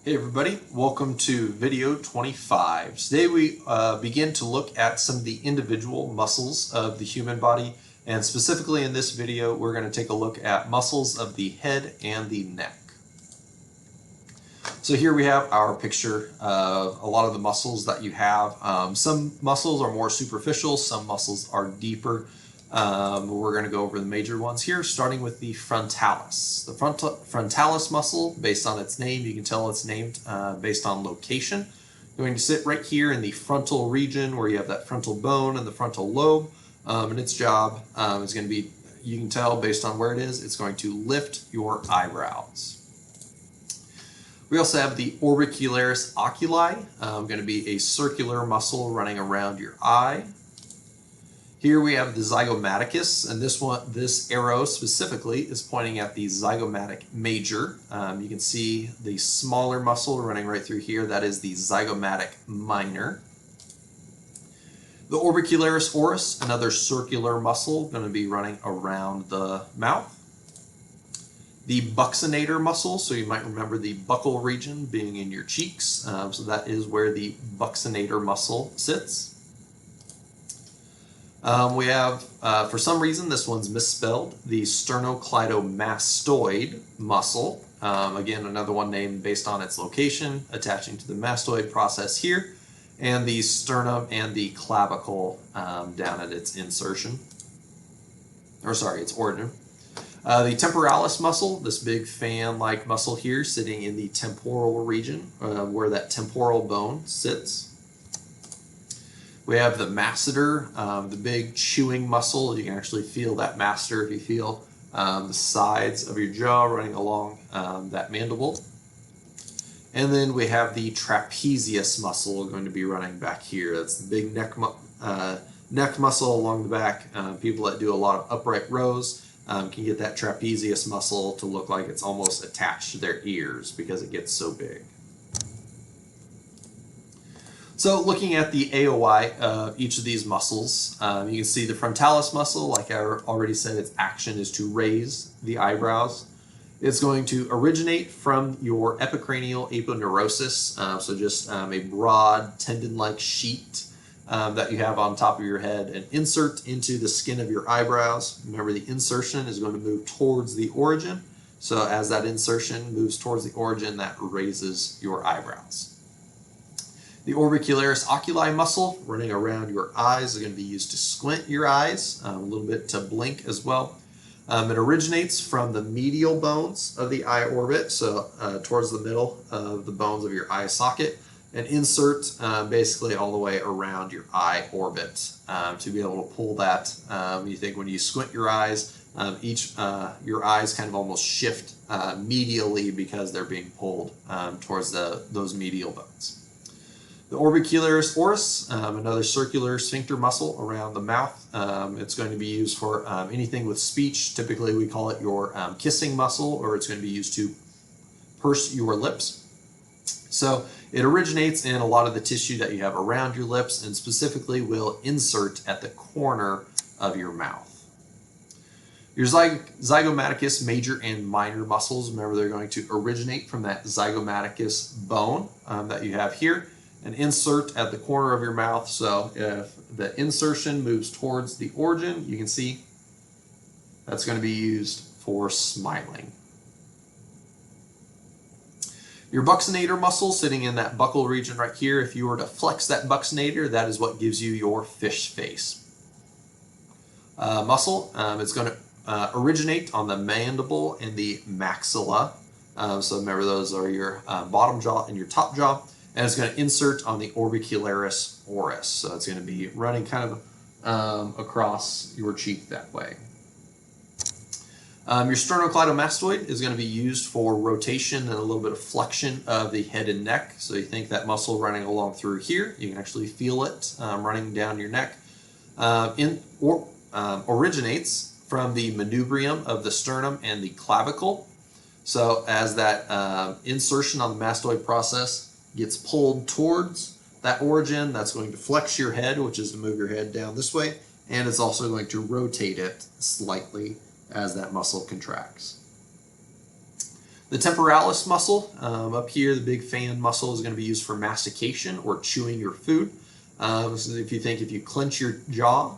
Hey everybody, welcome to video 25. Today we begin to look at some of the individual muscles of the human body, and specifically in this video we're going to take a look at muscles of the head and the neck. So here we have our picture of a lot of the muscles that you have. Some muscles are more superficial, some muscles are deeper. We're going to go over the major ones here, starting with the frontalis. The frontalis muscle, based on its name, you can tell it's named based on location. Going to sit right here in the frontal region where you have that frontal bone and the frontal lobe. And its job is going to be, you can tell based on where it is, it's going to lift your eyebrows. We also have the Orbicularis Oculi, going to be a circular muscle running around your eye. Here we have the Zygomaticus, and this arrow specifically is pointing at the zygomatic major. You can see the smaller muscle running right through here. That is the zygomatic minor. The Orbicularis Force, another circular muscle, going to be running around the mouth. The Buccinator Muscle, so you might remember the buccal region being in your cheeks. So that is where the Buccinator Muscle sits. We have, for some reason, this one's misspelled, the Sternocleidomastoid Muscle. Again, another one named based on its location, attaching to the mastoid process here, and the sternum and the clavicle down at its insertion, its origin. The Temporalis Muscle, this big fan-like muscle here, sitting in the temporal region, where that temporal bone sits. We have the masseter, the big chewing muscle. You can actually feel that masseter if you feel the sides of your jaw running along that mandible. And then we have the trapezius muscle going to be running back here. That's the big neck muscle along the back. People that do a lot of upright rows can get that trapezius muscle to look like it's almost attached to their ears because it gets so big. So looking at the AOI of each of these muscles, you can see the frontalis muscle, like I already said, its action is to raise the eyebrows. It's going to originate from your epicranial aponeurosis, so just a broad tendon-like sheet that you have on top of your head, and insert into the skin of your eyebrows. Remember, the insertion is going to move towards the origin. So as that insertion moves towards the origin, that raises your eyebrows. The Orbicularis Oculi muscle running around your eyes is going to be used to squint your eyes, a little bit to blink as well. It originates from the medial bones of the eye orbit, so towards the middle of the bones of your eye socket, and insert basically all the way around your eye orbit to be able to pull that. You think when you squint your eyes, your eyes kind of almost shift medially because they're being pulled towards those medial bones. The Orbicularis Force, another circular sphincter muscle around the mouth. It's going to be used for anything with speech. Typically we call it your kissing muscle, or it's going to be used to purse your lips. So it originates in a lot of the tissue that you have around your lips, and specifically will insert at the corner of your mouth. Your Zygomaticus major and minor muscles, remember they're going to originate from that Zygomaticus bone that you have here, and insert at the corner of your mouth. So if the insertion moves towards the origin, you can see that's going to be used for smiling. Your Buccinator muscle sitting in that buccal region right here, if you were to flex that buccinator, that is what gives you your fish face. Muscle, it's going to originate on the mandible and the maxilla. So remember, those are your bottom jaw and your top jaw. And it's going to insert on the Orbicularis oris. So it's going to be running kind of across your cheek that way. Your Sternocleidomastoid is going to be used for rotation and a little bit of flexion of the head and neck. So you think that muscle running along through here, you can actually feel it running down your neck. Originates from the manubrium of the sternum and the clavicle. So as that insertion on the mastoid process gets pulled towards that origin, that's going to flex your head, which is to move your head down this way, and it's also going to rotate it slightly as that muscle contracts. The temporalis muscle, up here, the big fan muscle, is going to be used for mastication or chewing your food. So if you clench your jaw,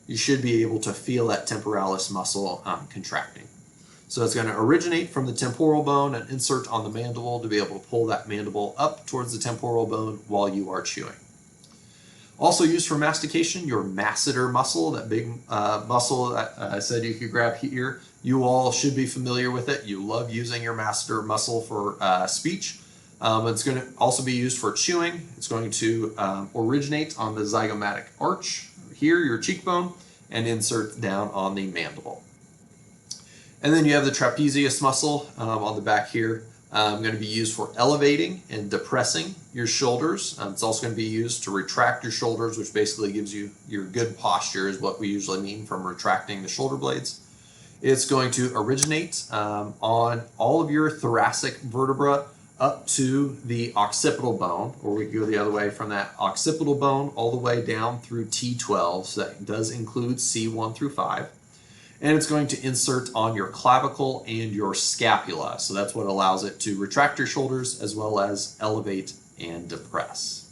you should be able to feel that temporalis muscle contracting. So it's going to originate from the temporal bone and insert on the mandible to be able to pull that mandible up towards the temporal bone while you are chewing. Also used for mastication, your masseter muscle, that big muscle that I said you could grab here. You all should be familiar with it. You love using your masseter muscle for speech. It's going to also be used for chewing. It's going to originate on the zygomatic arch, here, your cheekbone, and insert down on the mandible. And then you have the trapezius muscle on the back here. Going to be used for elevating and depressing your shoulders. It's also going to be used to retract your shoulders, which basically gives you your good posture, is what we usually mean from retracting the shoulder blades. It's going to originate on all of your thoracic vertebra up to the occipital bone, or we can go the other way from that occipital bone all the way down through T12, so that does include C1 through 5. And it's going to insert on your clavicle and your scapula, so that's what allows it to retract your shoulders as well as elevate and depress.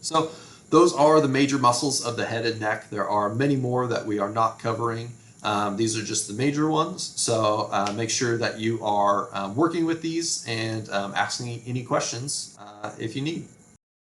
So those are the major muscles of the head and neck. There are many more that we are not covering. These are just the major ones, so make sure that you are working with these and asking any questions if you need.